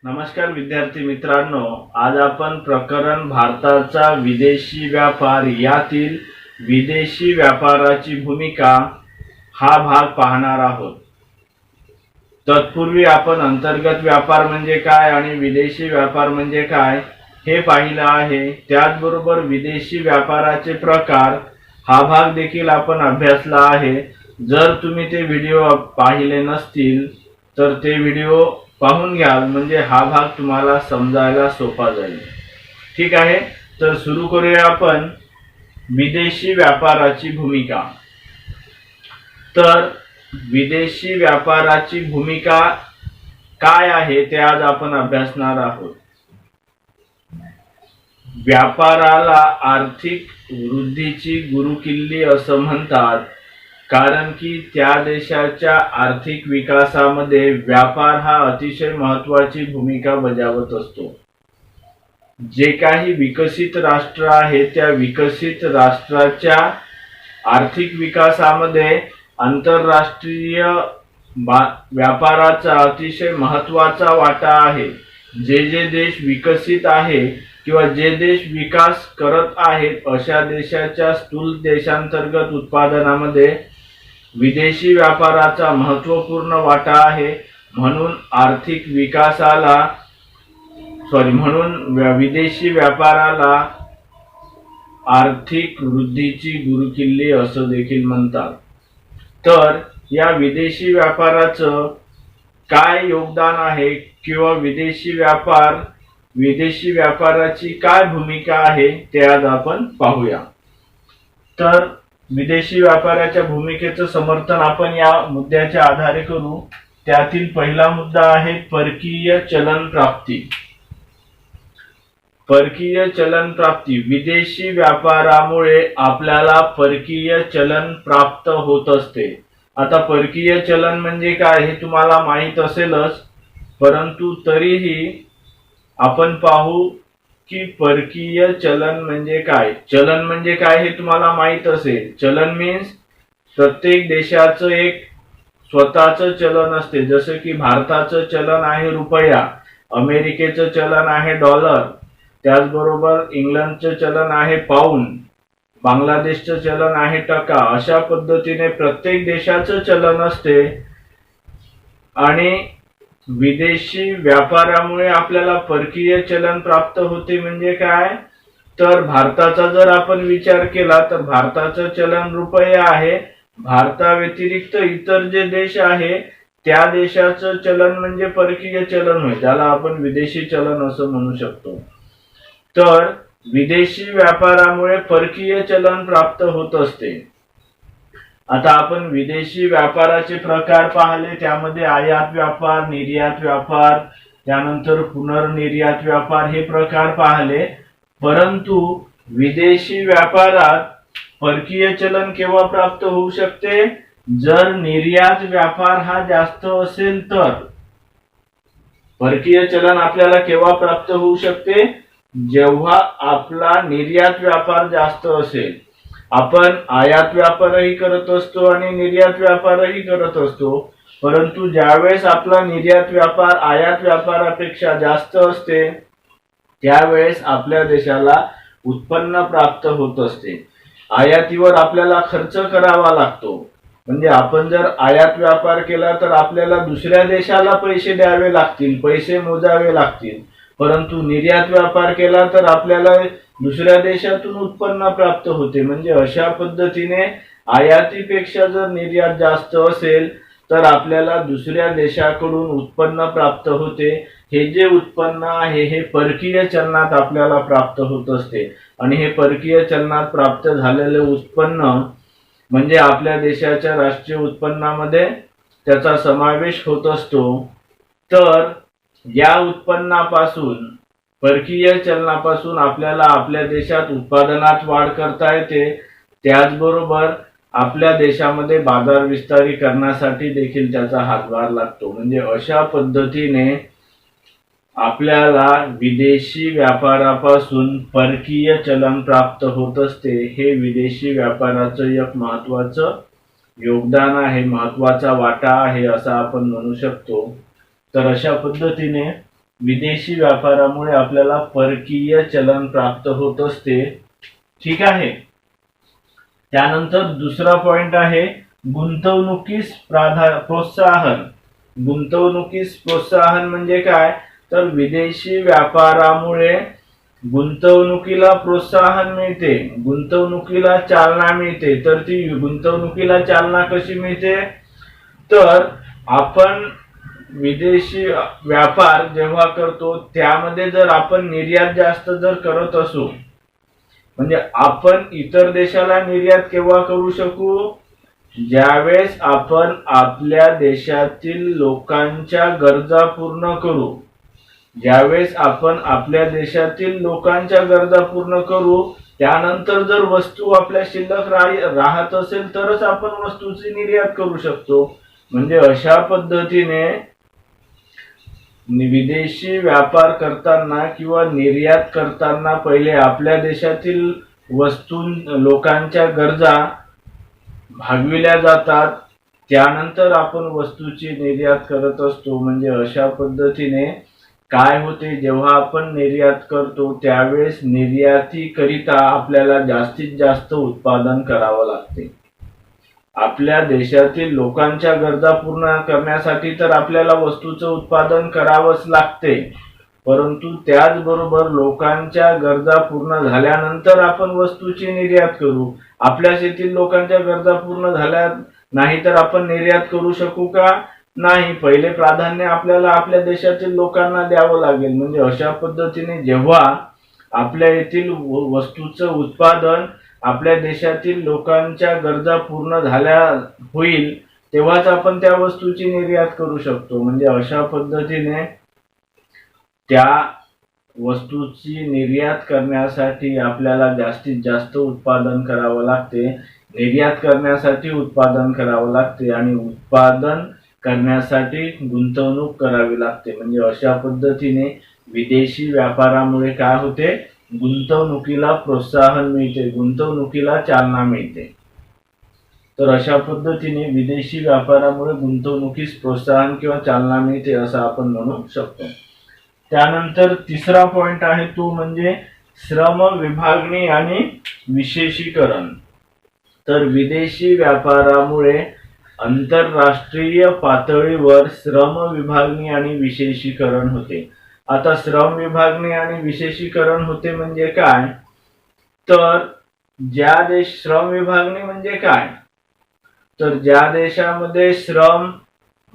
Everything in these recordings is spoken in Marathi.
नमस्कार विद्यार्थी मित्रांनो, आज आपण प्रकरण भारताचा विदेशी व्यापार यातील विदेशी व्यापाराची भूमिका हा भाग पाहणार आहोत। तत्पूर्वी आपण अंतर्गत व्यापार म्हणजे काय आणि विदेशी व्यापार म्हणजे काय हे पाहिलं आहे। त्याचबरोबर विदेशी व्यापाराचे प्रकार हा भाग देखील आपण अभ्यासला आहे। जर तुम्ही ते व्हिडिओ पाहिले नसतील तर ते व्हिडिओ पाहून घ्याल, म्हणजे हा भाग तुम्हाला समजायला सोपा जाईल। ठीक आहे, तर सुरू करूया आपण विदेशी व्यापाराची भूमिका। तर विदेशी व्यापाराची भूमिका काय आहे ते आज आपण अभ्यासणार आहोत। व्यापाराला आर्थिक वृद्धीची गुरुकिल्ली असं म्हणतात, कारण की त्या देशाच्या आर्थिक विकासामध्ये व्यापार हा अतिशय महत्त्वाची भूमिका बजावत असतो। जे काही विकसित राष्ट्र आहे त्या विकसित राष्ट्राच्या आर्थिक विकासामध्ये आंतरराष्ट्रीय व्यापाराचा अतिशय महत्त्वाचा वाटा आहे। जे देश विकसित आहे किंवा जे देश विकास करत आहेत अशा देशाच्या स्थूल देशांतर्गत उत्पादनामध्ये विदेशी व्यापाराचा महत्त्वपूर्ण वाटा आहे। म्हणून विदेशी व्यापाराला आर्थिक वृद्धीची गुरुकिल्ली असं देखील म्हणतात। तर या विदेशी व्यापाराचं काय योगदान आहे किंवा विदेशी व्यापाराची काय भूमिका आहे ते आज आपण पाहूया। तर विदेशी व्यापाराच्या भूमिकेचं समर्थन आपण या मुद्द्याच्या आधारे करू। त्यातील पहिला मुद्दा आहे परकीय चलन प्राप्ती। परकीय चलन प्राप्ती, विदेशी व्यापारामुळे आपल्याला परकीय चलन प्राप्त होत असते। आता परकीय चलन म्हणजे काय हे तुम्हाला माहित असेलच, परंतु तरीही आपण पाहू की परकीय चलन म्हणजे काय। चलन म्हणजे काय हे तुम्हाला माहित असेल। चलन मीन्स प्रत्येक देशाचं एक स्वतःचं चलन असते। जसं की भारताचं चलन आहे रुपया, अमेरिकेचं चलन आहे डॉलर, त्याचबरोबर इंग्लंडचं चलन आहे पाऊंड, बांगलादेशचं चलन आहे टका। अशा पद्धतीने प्रत्येक देशाचं चलन असते। आणि विदेशी व्यापारामुळे आपल्याला परकीय चलन प्राप्त होते म्हणजे काय, तर भारताचा जर आपण विचार केला तर भारताचं चलन रुपया आहे। भारताव्यतिरिक्त इतर जे देश आहे त्या देशाचं चलन म्हणजे परकीय चलन होय, ज्याला आपण विदेशी चलन असं म्हणू शकतो। तर विदेशी व्यापारामुळे परकीय चलन प्राप्त होत असते। आता आपण विदेशी व्यापाराचे प्रकार पाहिले, त्यामध्ये आयात व्यापार, निर्यात व्यापार, त्यानंतर पुनर्निर्यात व्यापार हे प्रकार पाहिले। परंतु विदेशी व्यापारात परकीय चलन केव्हा प्राप्त होऊ शकते, जर निर्यात व्यापार हा जास्त असेल तर। परकीय चलन आपल्याला केव्हा प्राप्त होऊ शकते, जेव्हा आपला निर्यात व्यापार जास्त असेल। आपण आयात व्यापारही करत असतो आणि निर्यात व्यापारही करत असतो, परंतु ज्यावेळेस आपला निर्यात व्यापार आयात व्यापारापेक्षा जास्त असते त्यावेळेस आपल्या देशाला उत्पन्न प्राप्त होत असते। आयातीवर आपल्याला खर्च करावा लागतो, म्हणजे आपण जर आयात व्यापार केला तर आपल्याला दुसऱ्या देशाला पैसे द्यावे लागतील, पैसे मोजावे लागतील। परंतु निर्यात व्यापार केला तर आपल्याला दुसऱ्या देशातून उत्पन्न प्राप्त होते। म्हणजे अशा पद्धतीने आयातीपेक्षा जर निर्यात जास्त असेल तर आपल्याला दुसऱ्या देशाकडून उत्पन्न प्राप्त होते। हे जे उत्पन्न आहे हे परकीय चलनात आपल्याला प्राप्त होत असते। आणि हे परकीय चलनात प्राप्त झालेले उत्पन्न म्हणजे आपल्या देशाच्या राष्ट्रीय उत्पन्नामध्ये त्याचा समावेश होत असतो। तर या उत्पन्नापासून, परकीय चलनापासून आपल्याला आपल्या देशात उत्पादनात वाढ करता येते। त्याचबरोबर आपल्या देशामध्ये बाजार विस्तारी करण्यासाठी देखील त्याचा हातभार लागतो। म्हणजे अशा पद्धतीने आपल्याला विदेशी व्यापारापासून परकीय चलन प्राप्त होत असते। हे विदेशी व्यापाराचं एक महत्त्वाचं योगदान आहे, महत्त्वाचा वाटा आहे असं आपण म्हणू शकतो। तर अशा पद्धतीने विदेशी व्यापारामुळे आपल्याला परकीय चलन प्राप्त होत असते. ठीक आहे. त्यानंतर दुसरा पॉइंट आहे गुंतवणुकीस प्रोत्साहन. गुंतवणुकीस प्रोत्साहन म्हणजे काय, तर विदेशी व्यापारामुळे गुंतवणुकीला प्रोत्साहन मिळते, गुंतवणुकीला चालना मिळते. तर ती गुंतवणुकीला चालना कशी मिळते, तर आपण विदेशी व्यापार जेव्हा करतो त्यामध्ये जर आपण निर्यात जास्त जर करत असू, म्हणजे आपण इतर देशाला निर्यात केव्हा करू शकू, ज्यावेळेस आपण आपल्या देशातील लोकांच्या गरजा पूर्ण करू. ज्यावेळेस आपण आपल्या देशातील लोकांच्या गरजा पूर्ण करू, त्यानंतर जर वस्तू आपल्या शिल्लक राहत असेल तरच आपण वस्तूची निर्यात करू शकतो. म्हणजे अशा पद्धतीने विदेशी व्यापार करताना किंवा निर्यात करताना पहिले आपल्या देशातील वस्तू लोकांच्या गरजा भागविल्या जातात, त्यानंतर आपण वस्तूची निर्यात करत असतो. म्हणजे अशा पद्धतीने काय होते, जेव्हा आपण निर्यात करतो त्यावेळेस निर्यातीकरिता आपल्याला जास्तीत जास्त उत्पादन करावं लागते. आपल्या देशातील लोकांच्या गरजा पूर्ण करण्यासाठी तर आपल्याला वस्तूचं उत्पादन करावंच लागते, परंतु त्याचबरोबर लोकांच्या गरजा पूर्ण झाल्यानंतर आपण वस्तूची निर्यात करू. आपल्या शेतीत लोकांच्या गरजा पूर्ण झाल्या नाही तर आपण निर्यात करू शकू का, नाही. पहिले प्राधान्य आपल्याला आपल्या देशातील लोकांना द्यावं लागेल. म्हणजे अशा पद्धतीने जेव्हा आपल्या येथील वस्तूचं उत्पादन आपल्या देशातील लोकांच्या गरजा पूर्ण झाल्या होईल तेव्हाच आपण त्या वस्तूची निर्यात करू शकतो. म्हणजे अशा पद्धतीने त्या वस्तूची निर्यात करण्यासाठी आपल्याला जास्तीत जास्त उत्पादन करावं लागते, निर्यात करण्यासाठी उत्पादन करावं लागते आणि उत्पादन करण्यासाठी गुंतवणूक करावी लागते. म्हणजे अशा पद्धतीने विदेशी व्यापारामुळे काय होते, गुंतवणुकीला प्रोत्साहन मिळते, गुंतवणुकीला चालना मिळते. तर अशा पद्धतीने विदेशी व्यापारामुळे गुंतवणुकीस प्रोत्साहन किंवा चालना मिळते असं आपण म्हणू शकतो. त्यानंतर तिसरा पॉइंट आहे तो म्हणजे श्रम विभागणी आणि विशेषीकरण. तर विदेशी व्यापारामुळे आंतरराष्ट्रीय पातळीवर श्रम विभागणी आणि विशेषीकरण होते. आता श्रम विभागणी आणि विशेषीकरण होते म्हणजे काय, तर श्रम विभागणी म्हणजे काय, तर ज्या देशामध्ये श्रम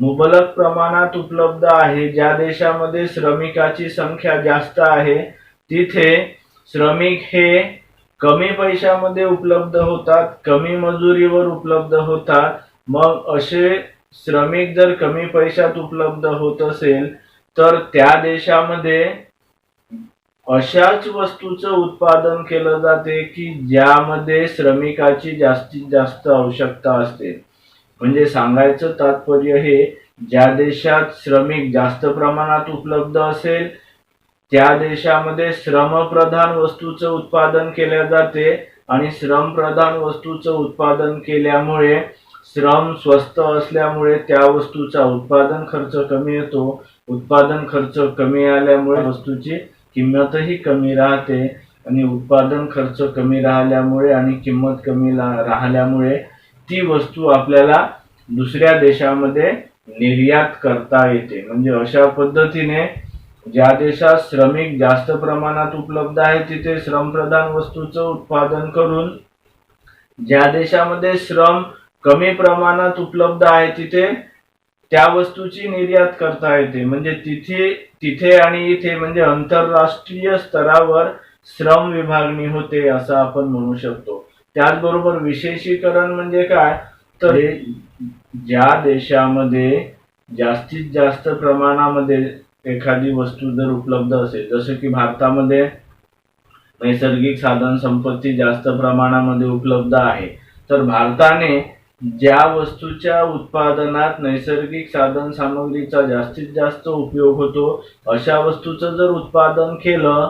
मुबलक प्रमाणात उपलब्ध आहे, ज्या देशामध्ये श्रमिकाची संख्या जास्त आहे, तिथे श्रमिक हे कमी पैशामध्ये उपलब्ध होतात, कमी मजुरीवर उपलब्ध होतात. मग असे श्रमिक जर कमी पैशात उपलब्ध होत असेल तर त्या देशामध्ये अशाच वस्तूचं उत्पादन केलं जाते की ज्यामध्ये श्रमिकाची जास्तीत जास्त आवश्यकता असते. म्हणजे सांगायचं तात्पर्य हे, ज्या देशात श्रमिक जास्त प्रमाणात उपलब्ध असेल त्या देशामध्ये श्रमप्रधान वस्तूचं उत्पादन केले जाते आणि श्रमप्रधान वस्तूचं उत्पादन केल्यामुळे श्रम स्वस्त असल्यामुळे त्या वस्तूचा उत्पादन खर्च कमी येतो. उत्पादन खर्च कमी आल्यामुळे वस्तूची किंमतही कमी राहते आणि उत्पादन खर्च कमी राहिल्यामुळे आणि किंमत कमी राहिल्यामुळे ती वस्तू आपल्याला दुसऱ्या देशामध्ये निर्यात करता येते. म्हणजे अशा पद्धतीने ज्या देशात श्रमिक जास्त प्रमाणात उपलब्ध आहे तिथे श्रमप्रधान वस्तूचं उत्पादन करून, ज्या देशामध्ये श्रम कमी प्रमाणात उपलब्ध आहे तिथे त्या वस्तूची निर्यात करता येते. म्हणजे तिथे आणि इथे म्हणजे आंतरराष्ट्रीय स्तरावर श्रम विभागणी होते असं आपण म्हणू शकतो. त्याचबरोबर विशेषीकरण म्हणजे काय, तर ज्या देशामध्ये जास्तीत जास्त प्रमाणामध्ये एखादी वस्तू जर उपलब्ध असेल, जसं की भारतामध्ये नैसर्गिक साधन संपत्ती जास्त प्रमाणामध्ये उपलब्ध आहे, तर भारताने ज्या वस्तूच्या उत्पादनात नैसर्गिक साधन सामग्रीचा जास्तीत जास्त उपयोग होतो अशा वस्तूचं जर उत्पादन केलं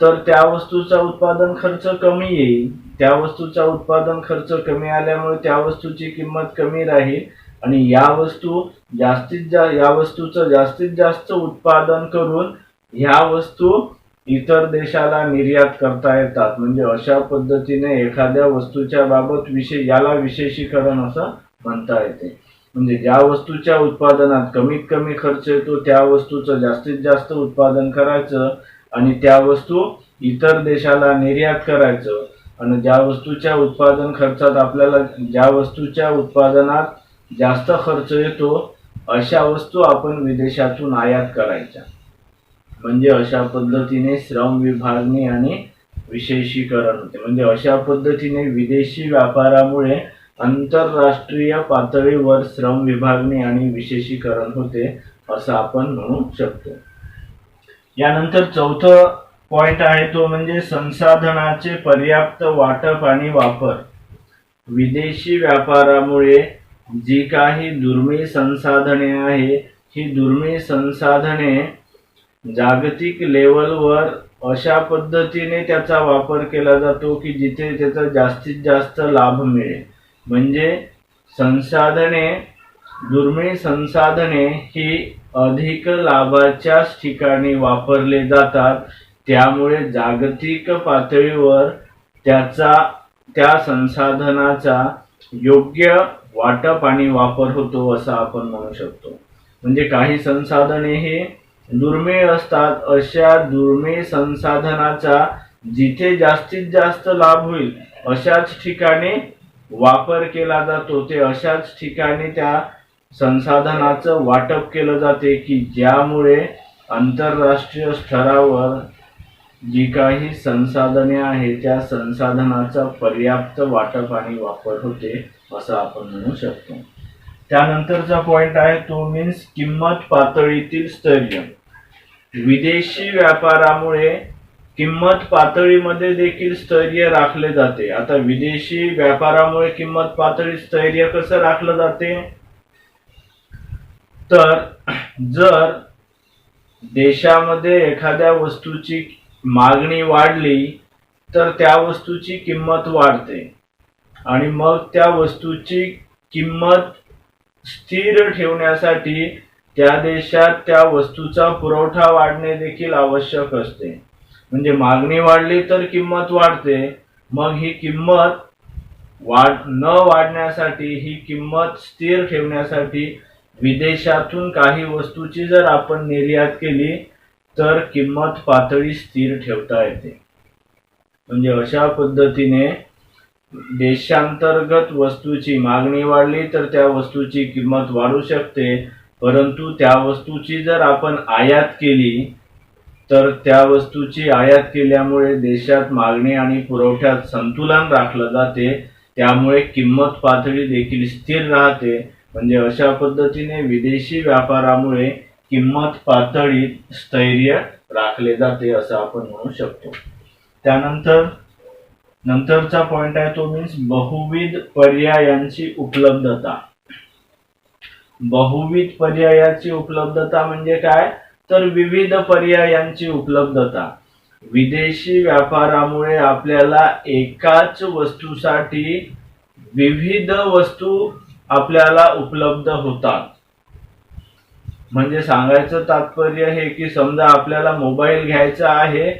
तर त्या वस्तूचा उत्पादन खर्च कमी येईल. त्या वस्तूचा उत्पादन खर्च कमी आल्यामुळे त्या वस्तूची किंमत कमी राहील आणि या वस्तू या वस्तूचं जास्तीत जास्त उत्पादन करून ह्या वस्तू इतर देशाला निर्यात करता येतात. म्हणजे अशा पद्धतीने एखाद्या वस्तूच्या बाबत याला विशेषीकरण असं म्हणता येते. म्हणजे ज्या वस्तूच्या उत्पादनात कमीत कमी खर्च येतो त्या वस्तूचं जास्तीत जास्त उत्पादन करायचं आणि त्या वस्तू इतर देशाला निर्यात करायचं. आणि ज्या वस्तूच्या उत्पादनात जास्त खर्च येतो अशा वस्तू आपण विदेशातून आयात करायच्या. म्हणजे अशा पद्धतीने श्रम विभागणी आणि विशेषीकरण होते. म्हणजे अशा पद्धतीने विदेशी व्यापारामुळे आंतरराष्ट्रीय पातळीवर श्रम विभागणी आणि विशेषीकरण होते असं आपण म्हणू शकतो. यानंतर चौथं पॉइंट आहे तो म्हणजे संसाधनाचे पर्याप्त वाटप आणि वापर. विदेशी व्यापारामुळे जी काही दुर्मिळ संसाधने आहे ही दुर्मिळ संसाधने जागतिक लेवलवर अशा पद्धतीने त्याचा वापर केला जातो की जिथे त्याचा जास्तीत जास्त लाभ मिळेल. म्हणजे दुर्मिळ संसाधने ही अधिक लाभाच्याच ठिकाणी वापरले जातात. त्यामुळे जागतिक पातळीवर त्या संसाधनाचा योग्य वाटप आणि वापर होतो असं आपण म्हणू शकतो. म्हणजे काही संसाधने हे दुर्मिळ असतात. अशा दुर्मिळ संसाधनाचा जिथे जास्तीत जास्त लाभ होईल अशाच ठिकाणी वापर केला जातो. ते अशाच ठिकाणी त्या संसाधनाचं वाटप केलं जाते की ज्यामुळे आंतरराष्ट्रीय स्तरावर जी काही संसाधने आहेत त्या संसाधनाचा पर्याप्त वाटप आणि वापर होते असं आपण म्हणू शकतो. त्यानंतरचा पॉइंट आहे तो मीन्स किंमत पातळीतील स्थैर्य. विदेशी व्यापारामुळे किंमत पातळीमध्ये देखील स्थैर्य राखले जाते. आता विदेशी व्यापारामुळे किंमत पातळी स्थैर्य कसं राखलं जाते तर जर देशामध्ये एखाद्या वस्तूची मागणी वाढली तर त्या वस्तूची किंमत वाढते आणि मग त्या वस्तूची किंमत स्थिर ठेवण्यासाठी त्या देशात त्या वस्तूचा पुरवठा वाढणे देखील आवश्यक असते. म्हणजे मागणी वाढली तर किंमत वाढते. मग ही किंमत न वाढण्यासाठी ही किंमत स्थिर ठेवण्यासाठी विदेशातून काही वस्तूची जर आपण निर्यात केली तर किंमत पातळी स्थिर ठेवता येते. म्हणजे अशा पद्धतीने देशांतर्गत वस्तूची मागणी वाढली तर त्या वस्तूची किंमत वाढू शकते. परंतु त्या वस्तूची जर आपण आयात केली तर त्या वस्तूची आयात केल्यामुळे देशात मागणी आणि पुरवठ्यात संतुलन राखलं जाते. त्यामुळे किंमत पातळी देखील स्थिर राहते. म्हणजे अशा पद्धतीने विदेशी व्यापारामुळे किंमत पातळीत स्थैर्य राखले जाते असं आपण म्हणू शकतो. नंतरचा पॉइंट आहे तो मीन्स बहुविध पर्यायांची उपलब्धता. बहुविध पर्यायाची उपलब्धता म्हणजे काय तर विविध पर्यायांची उपलब्धता. विदेशी व्यापारामुळे आपल्याला एकाच वस्तूसाठी विविध वस्तू आपल्याला उपलब्ध होतात. म्हणजे सांगायचं तात्पर्य हे की समजा आपल्याला मोबाईल घ्यायचा आहे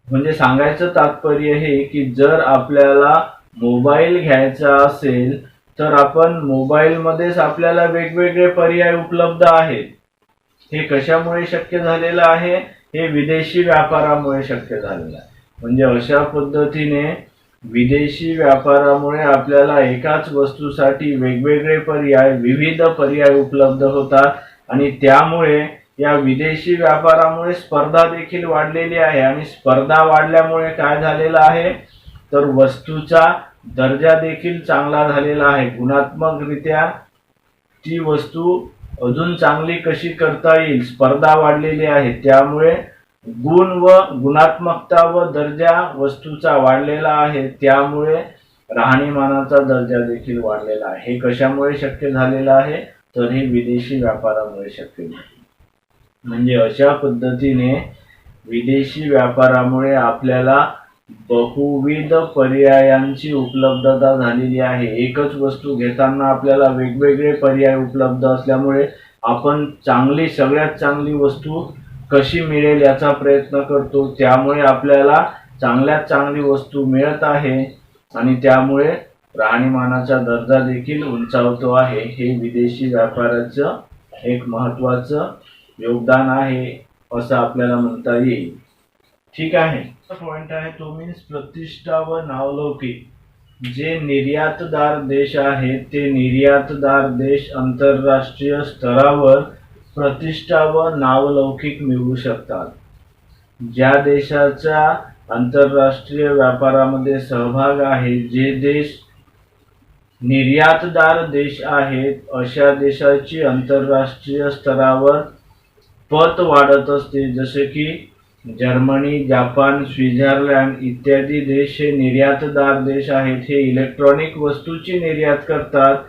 म्हणजे सांगायचं तात्पर्य हे की जर आपल्याला मोबाईल घ्यायचा असेल तर आपण मोबाईलमध्येच आपल्याला वेगवेगळे पर्याय उपलब्ध आहेत. हे कशामुळे शक्य झालेलं आहे हे विदेशी व्यापारामुळे शक्य झालेलं आहे. म्हणजे अशा पद्धतीने विदेशी व्यापारामुळे आपल्याला एकाच वस्तूसाठी विविध पर्याय उपलब्ध होतात आणि त्यामुळे या विदेशी व्यापारामुळे स्पर्धा देखील वाढलेली आहे. आणि स्पर्धा वाढल्यामुळे काय झालेलं आहे तर वस्तूचा दर्जा देखील चांगला झालेला आहे. गुणात्मकरित्या ती वस्तू अजून चांगली कशी करता येईल स्पर्धा वाढलेली आहे. त्यामुळे गुणात्मकता व दर्जा वस्तूचा वाढलेला आहे. त्यामुळे राहणीमानाचा दर्जा देखील वाढलेला आहे. हे कशामुळे शक्य झालेलं आहे तर हे विदेशी व्यापारामुळे शक्य झाले. म्हणजे अशा पद्धतीने विदेशी व्यापारामुळे आपल्याला बहुविध पर्यायांची उपलब्धता झालेली आहे। एकच वस्तू घेताना आपल्याला वेगवेगळे पर्याय उपलब्ध असल्यामुळे आपण सगळ्यात चांगली वस्तू कशी मिळेल याचा प्रयत्न करतो। त्यामुळे आपल्याला चांगल्यात चांगली वस्तू मिळत आहे आणि त्यामुळे राहणीमानाचा दर्जा देखील उंचावतो आहे। हे विदेशी व्यापाराचं एक महत्त्वाचं योगदान आहे असं आपल्याला म्हणता येईल। ठीक आहे। पॉइंट आहे तो मीन्स प्रतिष्ठा व नावलौकिक। जे निर्यातदार देश आहेत ते निर्यातदार देश आंतरराष्ट्रीय स्तरावर प्रतिष्ठा व नावलौकिक मिळवू शकतात। ज्या देशाचा आंतरराष्ट्रीय व्यापारामध्ये सहभाग आहे, जे देश निर्यातदार देश आहेत, अशा देशाची आंतरराष्ट्रीय स्तरावर पत वाढत असते। जसे की जर्मनी, जापान, स्वित्झर्लंड इत्यादी देश हे निर्यातदार देश आहेत। हे इलेक्ट्रॉनिक वस्तूची निर्यात करतात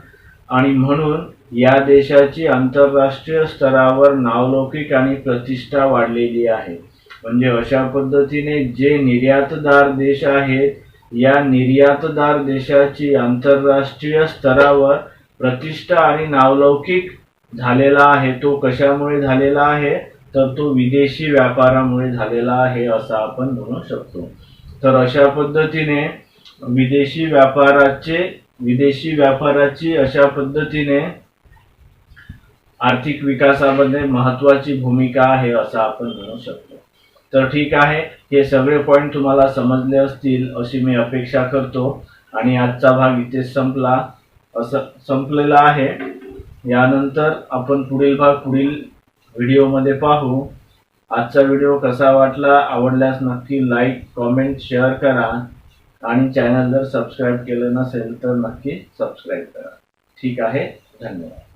आणि म्हणून या देशाची आंतरराष्ट्रीय स्तरावर नावलौकिक आणि प्रतिष्ठा वाढलेली आहे। म्हणजे अशा पद्धतीने जे निर्यातदार देश आहेत, या निर्यातदार देशाची आंतरराष्ट्रीय स्तरावर प्रतिष्ठा आणि नावलौकिक झालेला आहे। तो कशामुळे झालेला आहे, तर तो विदेशी व्यापारामुळे झालेला आहे असं आपण म्हणू शकतो। तर अशा पद्धतीने विदेशी व्यापाराची अशा पद्धतीने आर्थिक विकासामध्ये महत्त्वाची भूमिका आहे असं आपण म्हणू शकतो। तर ठीक आहे, हे सगळे पॉइंट तुम्हाला समजले असतील अशी मी अपेक्षा करतो आणि आजचा भाग इथे संपलेला आहे। यानंतर आपण पुढील व्हिडिओमध्ये पाहू। आजचा व्हिडिओ कसा वाटला, आवडल्यास नक्की लाईक, कमेंट, शेअर करा आणि चॅनल जर सबस्क्राईब केलं नसेल तर नक्की सबस्क्राईब करा। ठीक आहे, धन्यवाद।